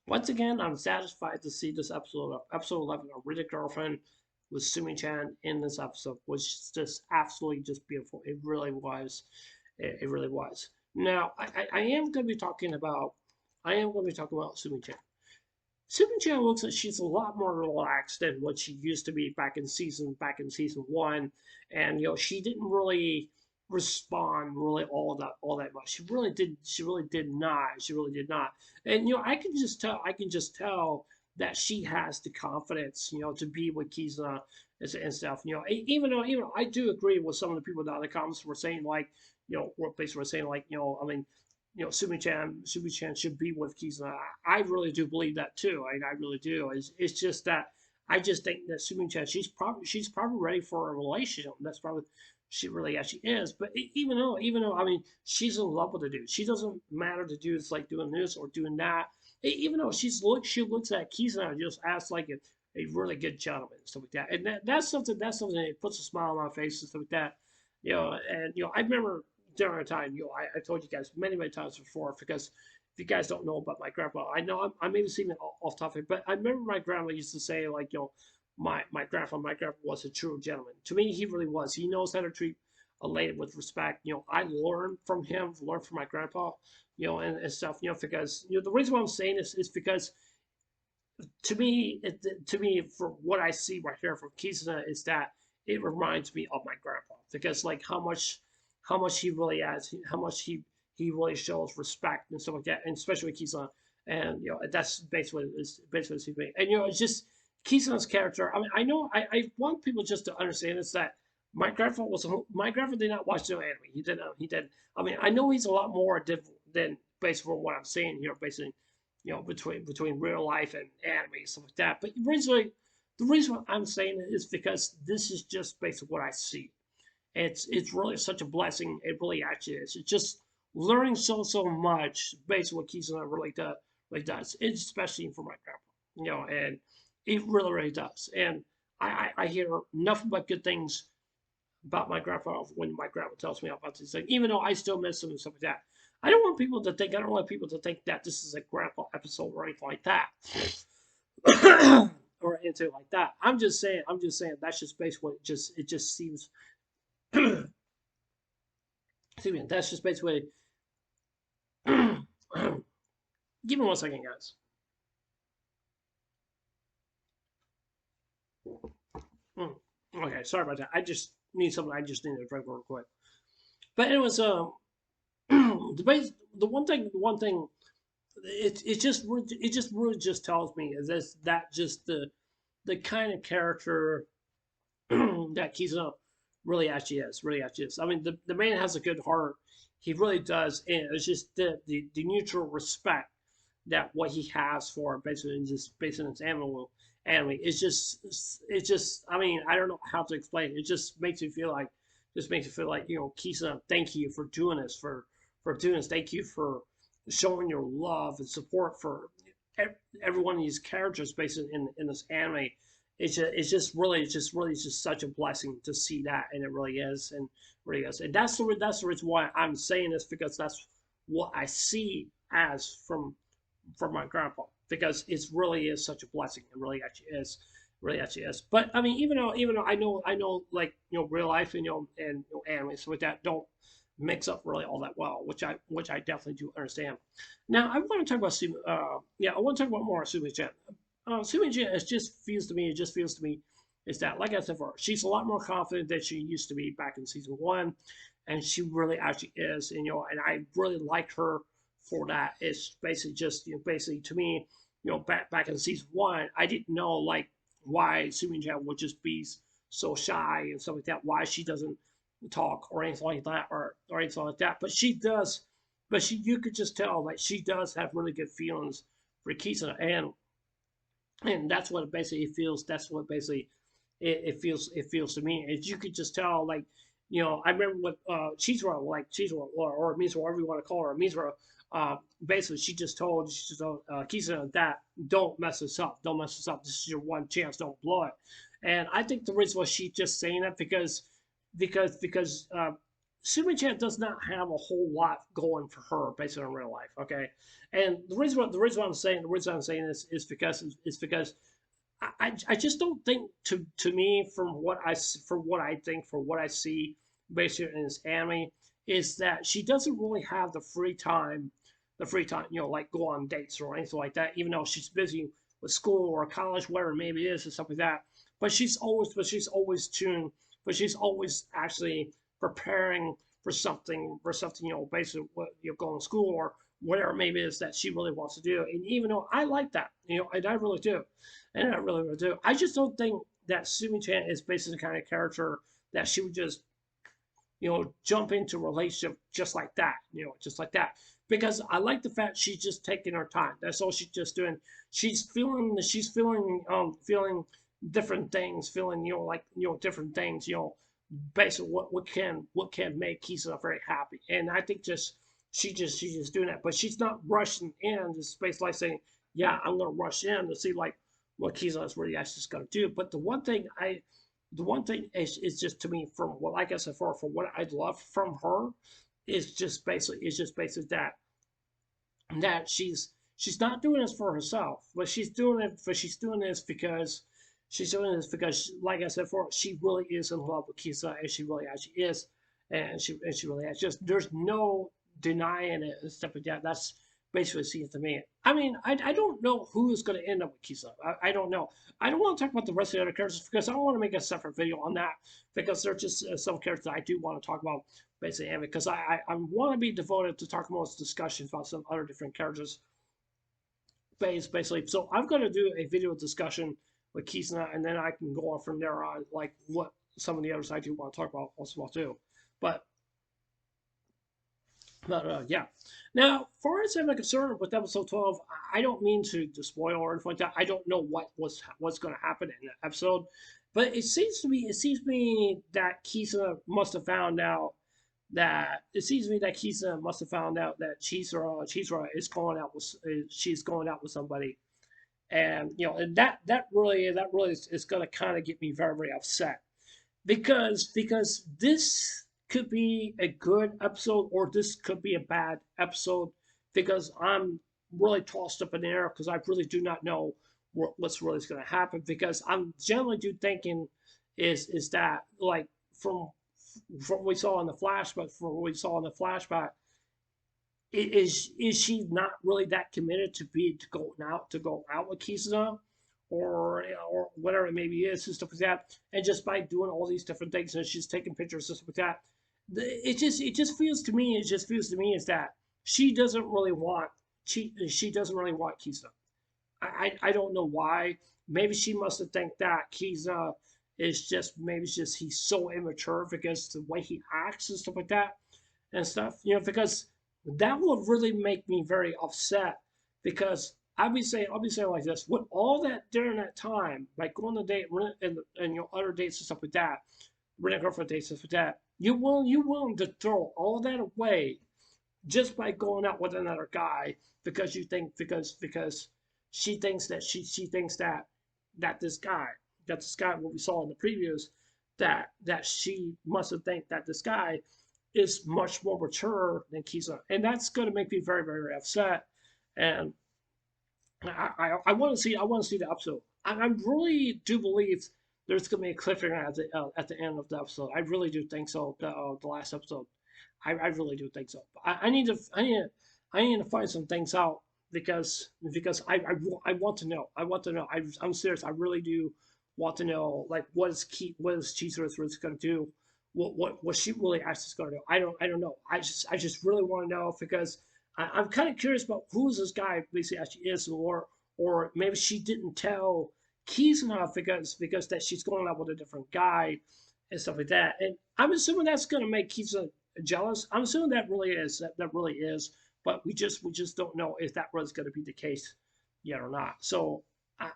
Once again, I'm satisfied to see this episode of episode 11 of Really Girlfriend with Sumi Chan in this episode, which is just absolutely just beautiful. It really was. It really was. Now, I am going to be talking about Sumi Chan. Sumi Chan looks like she's a lot more relaxed than what she used to be back in season one, and she didn't really respond really all that much. She really did not. And I can just tell that she has the confidence to be with Kisa and stuff. Even though I do agree with some of the people down in the comments were saying like what basically were saying like I mean Sumi Chan should be with Kizuna. I really do believe that too. I really do. It's just that I just think that Sumi Chan she's probably ready for a relationship. That's probably she really actually is. But even though I mean she's in love with the dude, she doesn't matter the dude's like doing this or doing that. Even though she looks at Kizuna and just acts like a really good gentleman and stuff like that. And that's something that puts a smile on my face and stuff like that. I remember during a time, I told you guys many times before, because if you guys don't know about my grandpa, I know I maybe seem off topic, but I remember my grandma used to say, like, my grandpa was a true gentleman. To me, he really was. He knows how to treat a lady with respect. I learned from him, learned from my grandpa, and stuff, because, the reason why I'm saying this is because to me, for what I see right here from Kizuna is that it reminds me of my grandpa, because like how much he really has, how much he really shows respect and stuff like that, and especially with Kizuna, and that's basically me. And it's just Kizuna's character. I mean, I know I want people just to understand is that my grandpa did not watch no anime. He did. I mean, I know he's a lot more different than based on what I'm saying here, basically between real life and anime and stuff like that. But the reason I'm saying it is because this is just basically what I see. It's really such a blessing. It really actually is. It's just learning so much based on what Kizuna really does. It's especially for my grandpa, and it really does. And I hear nothing but good things about my grandpa when my grandpa tells me about these things, even though I still miss him and stuff like that. I don't want people to think that this is a grandpa episode or anything like that. Or anything like that. I'm just saying that's just basically what it just seems excuse me, that's just basically give me 1 second, guys. Mm, okay, sorry about that. I just need to drink real quick. But anyways, the one thing it just really just tells me is that just the kind of character that Kizuna really actually is. I mean, the man has a good heart. He really does, and it's just the mutual respect that what he has for basically just based on his anime. It's just. I mean, I don't know how to explain it. It just makes you feel like Kisa, thank you for doing this for doing this. Thank you for showing your love and support for every one of these characters based in this anime. It's just such a blessing to see that, and it really is, and that's the reason why I'm saying this, because that's what I see as from my grandpa, because it really is such a blessing. It really actually is. But I mean, even though I know like real life and anime so with that don't mix up really all that well, which I definitely do understand. Now I want to talk about I want to talk about more Sumi Chan. Sumi Chan, it just feels to me is that, like I said before, she's a lot more confident than she used to be back in season one, and she really actually is. And I really like her for that. It's basically just basically to me, back in season one, I didn't know like why Sumi Chan would just be so shy and stuff like that. Why she doesn't talk or anything like that, or anything like that. But she does. But you could just tell like she does have really good feelings for Kisa, and that's what it basically feels. That's what basically it feels to me. And you could just tell, like, I remember what Chizuru, like Chizuru, or Mizuru, whatever you want to call her, Mizuru. Basically, she just told Kisa that don't mess this up, don't mess this up. This is your one chance, don't blow it. And I think the reason why she's just saying that because Sumi Chan does not have a whole lot going for her based on real life. Okay, and the reason I'm saying this is because I just don't think to me from what I see basically in this anime is that she doesn't really have the free time, like go on dates or anything like that, even though she's busy with school or college, whatever it maybe is, and stuff like that. But she's always actually preparing for something, basically what going to school or whatever maybe it is that she really wants to do. And even though I like that, and I really do, and I really would do. I just don't think that Sumi Chan is basically the kind of character that she would just, jump into a relationship just like that, just like that. Because I like the fact she's just taking her time. That's all she's just doing. She's feeling different things, feeling, different things, basically what can make Kisa very happy. And I think she's just doing that. But she's not rushing in, just basically like saying, yeah, I'm gonna rush in to see like what Kisa is really actually gonna do. But the one thing is just to me from what, like I said, from what I'd love from her is just basically that she's not doing this for herself, but she's doing this because like I said before, she really is in love with Kisa, and she really actually is, and she really has. Just there's no denying it and stuff like that. That's basically what it seems to me. I mean, I don't know who is going to end up with Kisa. I don't know. I don't want to talk about the rest of the other characters because I don't want to make a separate video on that because they're just some characters that I do want to talk about basically, because I want to be devoted to talk most discussions about some other different characters basically. So I'm going to do a video discussion with Kisa, and then I can go on from there on like what some of the others I do want to talk about also too. But yeah. Now, far as I'm concerned with episode 12, I don't mean to spoil or anything like that. I don't know what's going to happen in the episode, but it seems to me that Kisa must have found out that Chisra is going out with she's going out with somebody, and and that really is going to kind of get me very very upset because this could be a good episode or this could be a bad episode because I'm really tossed up in the air because I really do not know what's really going to happen because I'm generally do thinking is that like from what we saw in the flashback, is she not really that committed to go out with Kisa, or whatever it maybe is and stuff like that, and just by doing all these different things and she's taking pictures and stuff like that, it just feels to me is that she doesn't really want she doesn't really want Kisa. I don't know why. Maybe she must have think that Kisa is just maybe it's just he's so immature because the way he acts and stuff like that and stuff. Because that would really make me very upset because I'll be saying like this with all that during that time, like going on a date and other dates and stuff like that, running girlfriend dates and stuff like that. You willing to throw all that away just by going out with another guy because you think because she thinks that this guy what we saw in the previews that she must have think that this guy is much more mature than Kisa, and that's going to make me very very upset. And I want to see the episode. I really do believe there's going to be a cliffhanger at the end of the episode. I really do think so. The last episode, I really do think so. I need to find some things out because I want to know. I want to know. I'm serious. I really do want to know like what is Chizuru really going to do. What she really actually going to do. I don't know. I just really want to know because I'm kind of curious about who this guy basically actually is, or maybe she didn't tell Kizuna because that she's going out with a different guy and stuff like that. And I'm assuming that's going to make Kizuna jealous. I'm assuming that really is, but we just don't know if that was going to be the case yet or not. So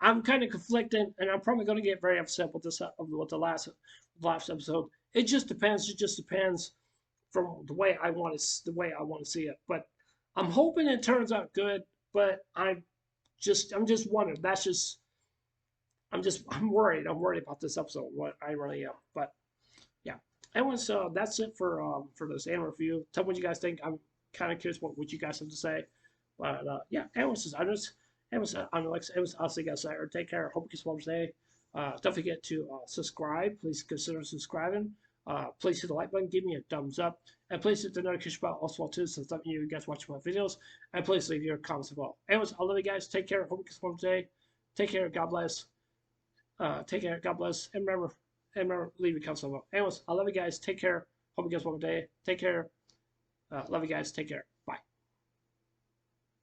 I'm kind of conflicted, and I'm probably going to get very upset with the last episode. It just depends. It just depends from the way I want to see it. But I'm hoping it turns out good. But I'm just wondering. I'm worried. I'm worried about this episode. What I really am. But yeah. Anyway, so that's it for this anime review. Tell me what you guys think. I'm kind of curious what you guys have to say. But yeah, anyways, anyways, I'll see you guys later. Take care. Hope you guys have a wonderful day. Don't forget to subscribe. Please consider subscribing. Please hit the like button. Give me a thumbs up. And please hit the notification bell also too, so that you guys watch my videos. And please leave your comments below. Anyways, I love you guys. Take care. Hope you guys have a wonderful day. Take care. God bless. Take care. God bless. And remember, leave your comments below. Anyways, I love you guys. Take care. Hope you guys have a wonderful day. Take care. Love you guys. Take care.